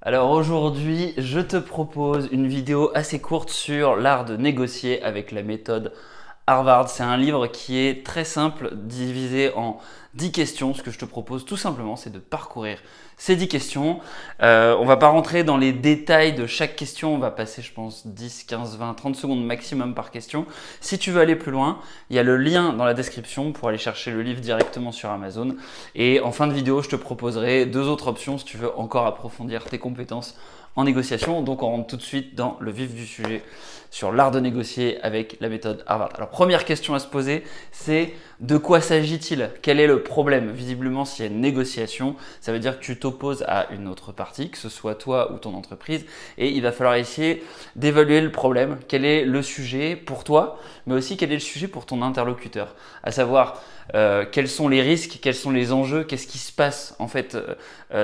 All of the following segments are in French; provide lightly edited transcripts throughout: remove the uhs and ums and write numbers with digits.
Alors aujourd'hui, je te propose une vidéo assez courte sur l'art de négocier avec la méthode Harvard. C'est un livre qui est très simple, divisé en 10 questions. Ce que je te propose tout simplement, c'est de parcourir ces 10 questions. On va pas rentrer dans les détails de chaque question. On va passer, je pense, 10, 15, 20, 30 secondes maximum par question. Si tu veux aller plus loin, il y a le lien dans la description pour aller chercher le livre directement sur Amazon. Et en fin de vidéo, je te proposerai deux autres options si tu veux encore approfondir tes compétences en négociation. Donc on rentre tout de suite dans le vif du sujet sur l'art de négocier avec la méthode Harvard. Alors première question à se poser, c'est de quoi s'agit-il? Quel est le problème? Visiblement, s'il y a une négociation, ça veut dire que tu t'opposes à une autre partie, que ce soit toi ou ton entreprise, et il va falloir essayer d'évaluer le problème. Quel est le sujet pour toi, mais aussi quel est le sujet pour ton interlocuteur, à savoir quels sont les risques, quels sont les enjeux, qu'est-ce qui se passe en fait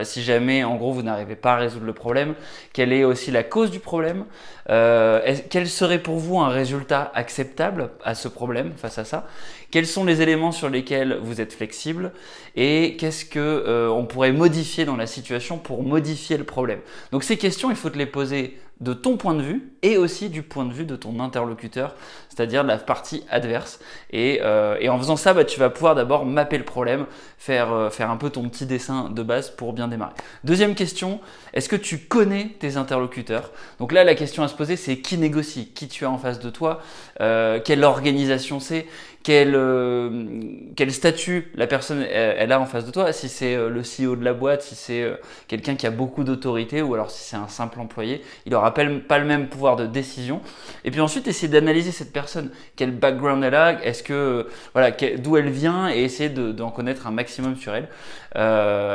si jamais en gros vous n'arrivez pas à résoudre le problème, quelle est aussi la cause du problème, quel serait pour vous un résultat acceptable à ce problème face à ça, quels sont les éléments sur lesquels vous êtes flexible et qu'est-ce que on pourrait modifier dans la situation pour modifier le problème. Donc ces questions, il faut te les poser de ton point de vue et aussi du point de vue de ton interlocuteur, c'est-à-dire de la partie adverse. Et en faisant ça, tu vas pouvoir d'abord mapper le problème, faire un peu ton petit dessin de base pour bien démarrer. Deuxième question, est-ce que tu connais tes interlocuteurs? Donc là, la question à se poser, c'est qui négocie, qui tu as en face de toi, quelle organisation c'est, quel statut la personne elle a en face de toi, si c'est le CEO de la boîte, si c'est quelqu'un qui a beaucoup d'autorité ou alors si c'est un simple employé, il n'aura pas le même pouvoir de décision. Et puis ensuite, essayer d'analyser cette personne, quel background elle a, est-ce que voilà, d'où elle vient et essayer d'en connaître un maximum sur elle.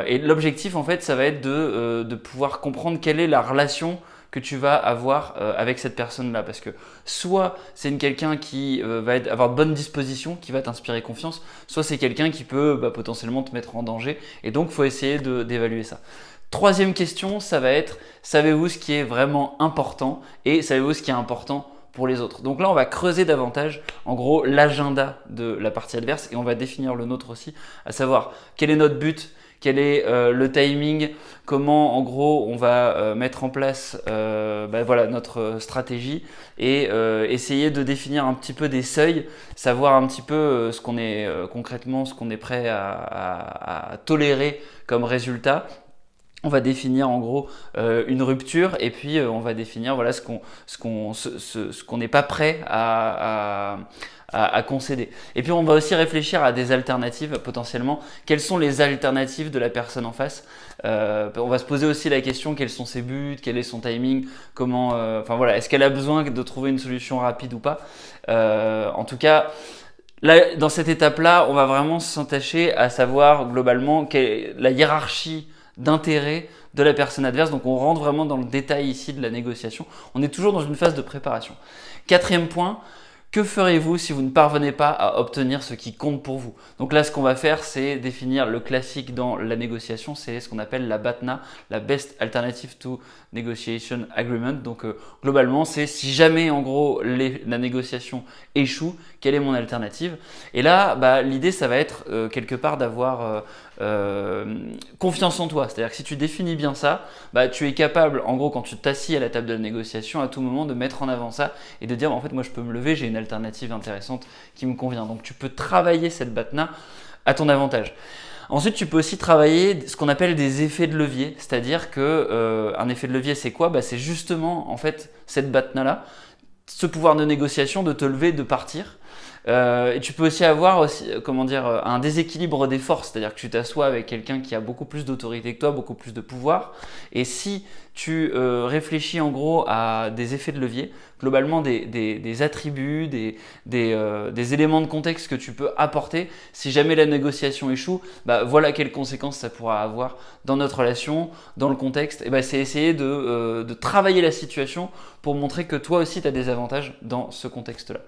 Et l'objectif en fait, ça va être de pouvoir comprendre quelle est la relation que tu vas avoir avec cette personne-là. Parce que soit c'est quelqu'un qui va avoir de bonnes dispositions, qui va t'inspirer confiance, soit c'est quelqu'un qui peut potentiellement te mettre en danger. Et donc, il faut essayer d'évaluer ça. Troisième question, ça va être, savez-vous ce qui est vraiment important et savez-vous ce qui est important pour les autres? Donc là, on va creuser davantage, en gros, l'agenda de la partie adverse et on va définir le nôtre aussi, à savoir quel est notre but, quel est le timing, comment en gros on va mettre en place voilà, notre stratégie et essayer de définir un petit peu des seuils, savoir un petit peu ce qu'on est concrètement, ce qu'on est prêt à tolérer comme résultat. On va définir en gros une rupture et puis on va définir voilà, ce qu'on n'est pas prêt à concéder. Et puis on va aussi réfléchir à des alternatives potentiellement. Quelles sont les alternatives de la personne en face? On va se poser aussi la question quels sont ses buts, quel est son timing, comment, enfin voilà, est-ce qu'elle a besoin de trouver une solution rapide ou pas? En tout cas, là, dans cette étape-là, on va vraiment s'attacher à savoir globalement quelle est la hiérarchie d'intérêt de la personne adverse. Donc on rentre vraiment dans le détail ici de la négociation. On est toujours dans une phase de préparation. Quatrième point, que ferez-vous si vous ne parvenez pas à obtenir ce qui compte pour vous? Donc là, ce qu'on va faire, c'est définir le classique dans la négociation, c'est ce qu'on appelle la BATNA, la Best Alternative to Negotiation Agreement. Donc globalement, c'est si jamais en gros la négociation échoue, quelle est mon alternative? Et là, l'idée, ça va être quelque part d'avoir confiance en toi. C'est-à-dire que si tu définis bien ça, tu es capable, en gros, quand tu t'assis à la table de la négociation, à tout moment, de mettre en avant ça et de dire, en fait, moi, je peux me lever, j'ai une alternative intéressante qui me convient. Donc, tu peux travailler cette BATNA à ton avantage. Ensuite, tu peux aussi travailler ce qu'on appelle des effets de levier, c'est-à-dire que un effet de levier, c'est quoi? C'est justement, en fait, cette BATNA-là, ce pouvoir de négociation, de te lever, de partir. Et tu peux aussi avoir un déséquilibre des forces, c'est-à-dire que tu t'assois avec quelqu'un qui a beaucoup plus d'autorité que toi, beaucoup plus de pouvoir. Et si tu réfléchis en gros à des effets de levier, globalement des attributs, des éléments de contexte que tu peux apporter, si jamais la négociation échoue, voilà quelles conséquences ça pourra avoir dans notre relation, dans le contexte. Et c'est essayer de travailler la situation pour montrer que toi aussi tu as des avantages dans ce contexte-là.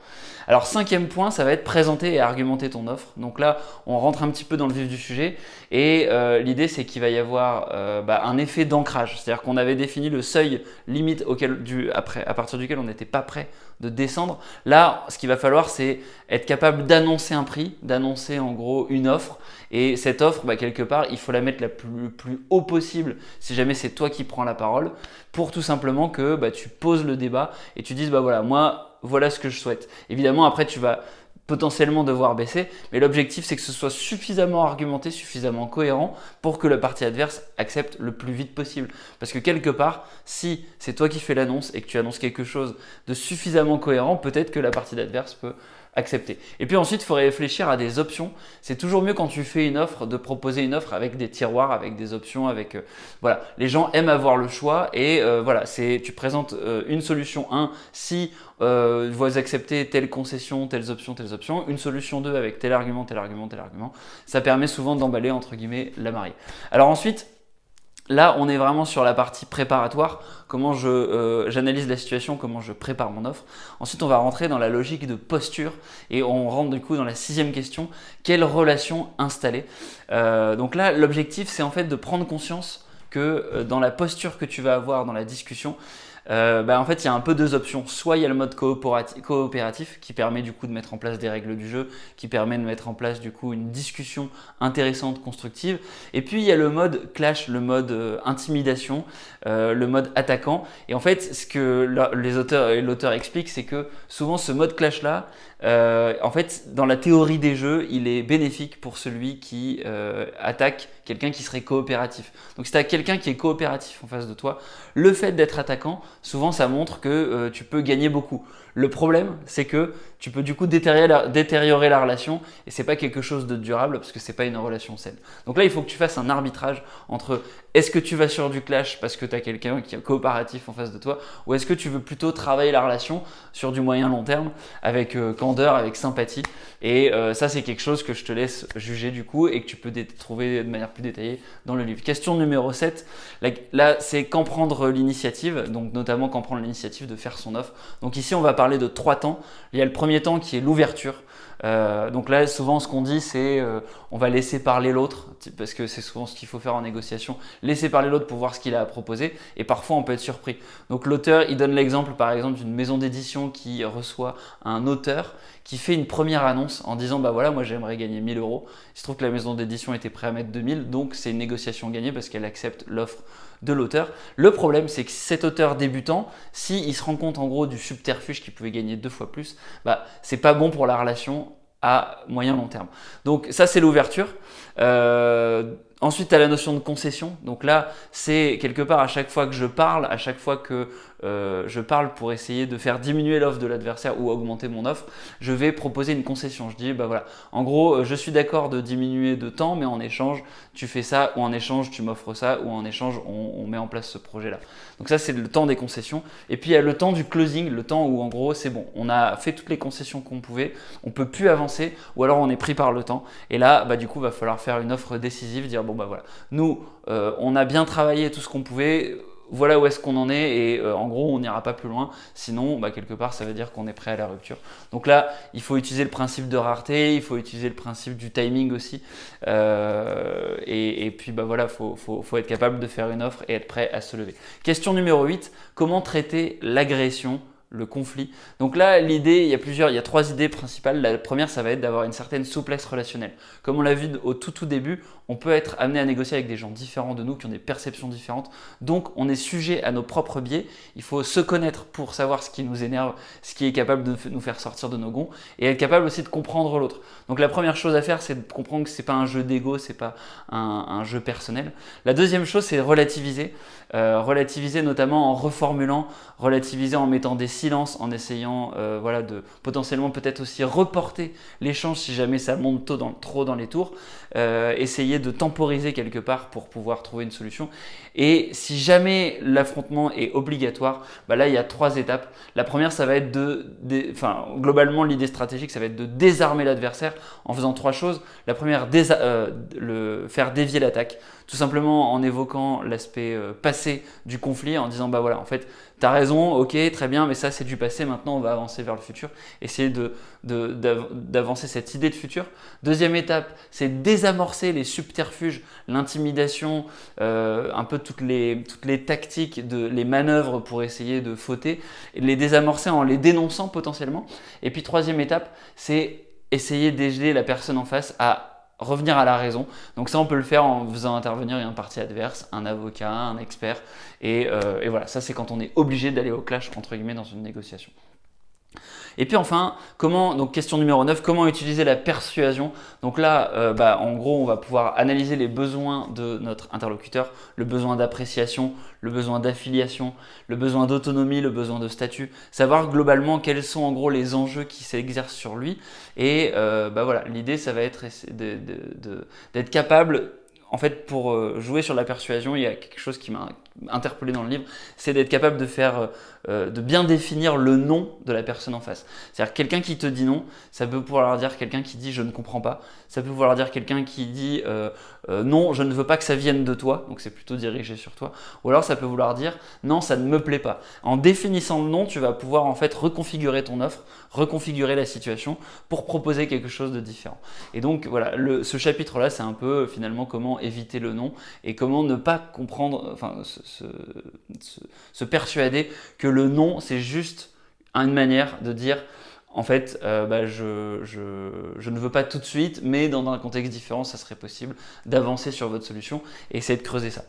Alors cinquième point, ça va être présenter et argumenter ton offre. Donc là, on rentre un petit peu dans le vif du sujet et l'idée c'est qu'il va y avoir un effet d'ancrage, c'est-à-dire qu'on avait défini le seuil limite à partir duquel on était tu n'es pas prêt de descendre. Là, ce qu'il va falloir, c'est être capable d'annoncer un prix, d'annoncer en gros une offre. Et cette offre, quelque part, il faut la mettre le plus haut possible si jamais c'est toi qui prends la parole, pour tout simplement que tu poses le débat et tu dises voilà, moi, voilà ce que je souhaite. Évidemment, après, tu vas potentiellement devoir baisser, mais l'objectif c'est que ce soit suffisamment argumenté, suffisamment cohérent pour que la partie adverse accepte le plus vite possible. Parce que quelque part, si c'est toi qui fais l'annonce et que tu annonces quelque chose de suffisamment cohérent, peut-être que la partie adverse peut accepter. Et puis ensuite, il faut réfléchir à des options. C'est toujours mieux quand tu fais une offre de proposer une offre avec des tiroirs, avec des options, avec voilà. Les gens aiment avoir le choix et voilà, tu présentes une solution 1 si vous acceptez telle concession, telles options, une solution 2 avec tel argument, tel argument, tel argument. Ça permet souvent d'emballer entre guillemets la mariée. Alors ensuite, là, on est vraiment sur la partie préparatoire, comment j'analyse la situation, comment je prépare mon offre. Ensuite, on va rentrer dans la logique de posture et on rentre du coup dans la 6e question, quelle relation installer. Donc là, l'objectif, c'est en fait de prendre conscience que dans la posture que tu vas avoir dans la discussion, en fait, il y a un peu deux options. Soit il y a le mode coopératif qui permet du coup de mettre en place des règles du jeu, qui permet de mettre en place du coup une discussion intéressante, constructive. Et puis il y a le mode clash, le mode intimidation, le mode attaquant. Et en fait, ce que les auteurs et l'auteur expliquent, c'est que souvent ce mode clash là, en fait, dans la théorie des jeux, il est bénéfique pour celui qui attaque quelqu'un qui serait coopératif. Donc si tu as quelqu'un qui est coopératif en face de toi, le fait d'être attaquant, souvent ça montre que tu peux gagner beaucoup. Le problème, c'est que tu peux du coup détériorer la relation et c'est pas quelque chose de durable parce que c'est pas une relation saine. Donc là, il faut que tu fasses un arbitrage entre est-ce que tu vas sur du clash parce que tu as quelqu'un qui est coopératif en face de toi ou est-ce que tu veux plutôt travailler la relation sur du moyen long terme avec candeur, avec sympathie. Et ça, c'est quelque chose que je te laisse juger du coup et que tu peux trouver de manière plus détaillée dans le livre. Question numéro 7, là c'est quand prendre l'initiative, donc notamment quand prendre l'initiative de faire son offre. Donc ici, on va parler de 3 temps. Il y a le premier temps qui est l'ouverture. Donc là, souvent, ce qu'on dit, c'est on va laisser parler l'autre, parce que c'est souvent ce qu'il faut faire en négociation, laisser parler l'autre pour voir ce qu'il a à proposer, et parfois on peut être surpris. Donc l'auteur, il donne l'exemple, par exemple, d'une maison d'édition qui reçoit un auteur qui fait une première annonce en disant voilà, moi j'aimerais gagner 1000 euros. Il se trouve que la maison d'édition était prête à mettre 2000, donc c'est une négociation gagnée parce qu'elle accepte l'offre de l'auteur. Le problème, c'est que cet auteur débutant, s'il se rend compte en gros du subterfuge qu'il pouvait gagner 2 fois plus, c'est pas bon pour la relation à moyen long terme. Donc ça, c'est l'ouverture. Ensuite, tu as la notion de concession. Donc là, c'est quelque part à chaque fois que je parle, à chaque fois que je parle pour essayer de faire diminuer l'offre de l'adversaire ou augmenter mon offre, je vais proposer une concession. Je dis, voilà, en gros, je suis d'accord de diminuer de temps, mais en échange, tu fais ça, ou en échange, tu m'offres ça, ou en échange, on met en place ce projet-là. Donc ça, c'est le temps des concessions. Et puis, il y a le temps du closing, le temps où, en gros, c'est bon, on a fait toutes les concessions qu'on pouvait, on peut plus avancer, ou alors on est pris par le temps. Et là, du coup, va falloir faire une offre décisive, dire, voilà, nous, on a bien travaillé tout ce qu'on pouvait, voilà où est-ce qu'on en est et en gros on n'ira pas plus loin, sinon quelque part ça veut dire qu'on est prêt à la rupture. Donc là il faut utiliser le principe de rareté, il faut utiliser le principe du timing aussi et puis voilà, faut être capable de faire une offre et être prêt à se lever. Question numéro 8, comment traiter l'agression, le conflit. Donc là, l'idée, il y a 3 idées principales. La première, ça va être d'avoir une certaine souplesse relationnelle. Comme on l'a vu au tout début, on peut être amené à négocier avec des gens différents de nous, qui ont des perceptions différentes. Donc, on est sujet à nos propres biais. Il faut se connaître pour savoir ce qui nous énerve, ce qui est capable de nous faire sortir de nos gonds, et être capable aussi de comprendre l'autre. Donc, la première chose à faire, c'est de comprendre que c'est pas un jeu d'ego, c'est pas un jeu personnel. La deuxième chose, c'est relativiser. Relativiser notamment en reformulant, relativiser en mettant des silences, en essayant de potentiellement peut-être aussi reporter l'échange si jamais ça monte trop dans les tours, essayer de temporiser quelque part pour pouvoir trouver une solution. Et si jamais l'affrontement est obligatoire, là il y a 3 étapes. La première, ça va être globalement l'idée stratégique, ça va être de désarmer l'adversaire en faisant 3 choses. La première, faire dévier l'attaque. tout simplement en évoquant l'aspect passé du conflit, en disant bah voilà, en fait, t'as raison, ok, très bien, mais ça c'est du passé, maintenant on va avancer vers le futur, essayer d'avancer cette idée de futur. Deuxième étape, c'est désamorcer les subterfuges, l'intimidation, un peu toutes les tactiques, les manœuvres pour essayer de fauter, et les désamorcer en les dénonçant potentiellement. Et puis troisième étape, c'est essayer d'aider la personne en face à revenir à la raison. Donc ça, on peut le faire en faisant intervenir une partie adverse, un avocat, un expert. Et voilà, ça c'est quand on est obligé d'aller au clash, entre guillemets, dans une négociation. Et puis enfin, donc question numéro 9, comment utiliser la persuasion? Donc là, en gros, on va pouvoir analyser les besoins de notre interlocuteur, le besoin d'appréciation, le besoin d'affiliation, le besoin d'autonomie, le besoin de statut, savoir globalement quels sont en gros les enjeux qui s'exercent sur lui. Et voilà, l'idée, ça va être d'être capable. En fait, pour jouer sur la persuasion, il y a quelque chose qui m'a interpellé dans le livre, c'est d'être capable de bien définir le non de la personne en face. C'est-à-dire quelqu'un qui te dit non, ça peut pouvoir dire quelqu'un qui dit je ne comprends pas, ça peut vouloir dire quelqu'un qui dit non, je ne veux pas que ça vienne de toi, donc c'est plutôt dirigé sur toi, ou alors ça peut vouloir dire non, ça ne me plaît pas. En définissant le non, tu vas pouvoir en fait reconfigurer ton offre, reconfigurer la situation pour proposer quelque chose de différent. Et donc voilà, ce chapitre-là, c'est un peu finalement comment éviter le non et comment ne pas comprendre, enfin se persuader que le non, c'est juste une manière de dire en fait, je ne veux pas tout de suite, mais dans un contexte différent, ça serait possible d'avancer sur votre solution et essayer de creuser ça.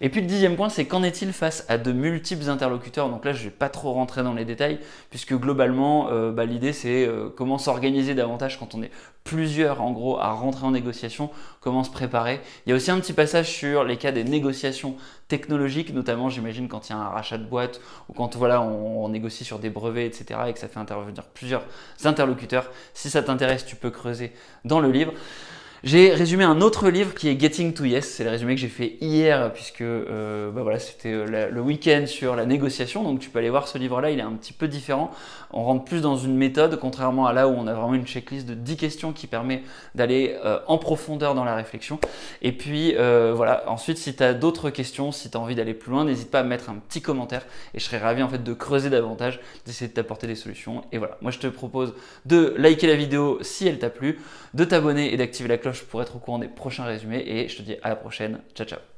Et puis le 10e point, c'est qu'en est-il face à de multiples interlocuteurs? Donc là, je ne vais pas trop rentrer dans les détails, puisque globalement, l'idée, c'est comment s'organiser davantage quand on est plusieurs, en gros, à rentrer en négociation, comment se préparer. Il y a aussi un petit passage sur les cas des négociations technologiques, notamment, j'imagine, quand il y a un rachat de boîte ou quand voilà, on négocie sur des brevets, etc., et que ça fait intervenir plusieurs interlocuteurs. Si ça t'intéresse, tu peux creuser dans le livre. J'ai résumé un autre livre qui est Getting to Yes, c'est le résumé que j'ai fait hier puisque voilà, c'était le week-end sur la négociation, donc tu peux aller voir ce livre-là, il est un petit peu différent. On rentre plus dans une méthode, contrairement à là où on a vraiment une checklist de 10 questions qui permet d'aller en profondeur dans la réflexion. Et puis voilà, ensuite si tu as d'autres questions, si tu as envie d'aller plus loin, n'hésite pas à me mettre un petit commentaire et je serais ravi en fait de creuser davantage, d'essayer de t'apporter des solutions. Et voilà, moi je te propose de liker la vidéo si elle t'a plu, de t'abonner et d'activer la cloche pour être au courant des prochains résumés et je te dis à la prochaine, ciao ciao.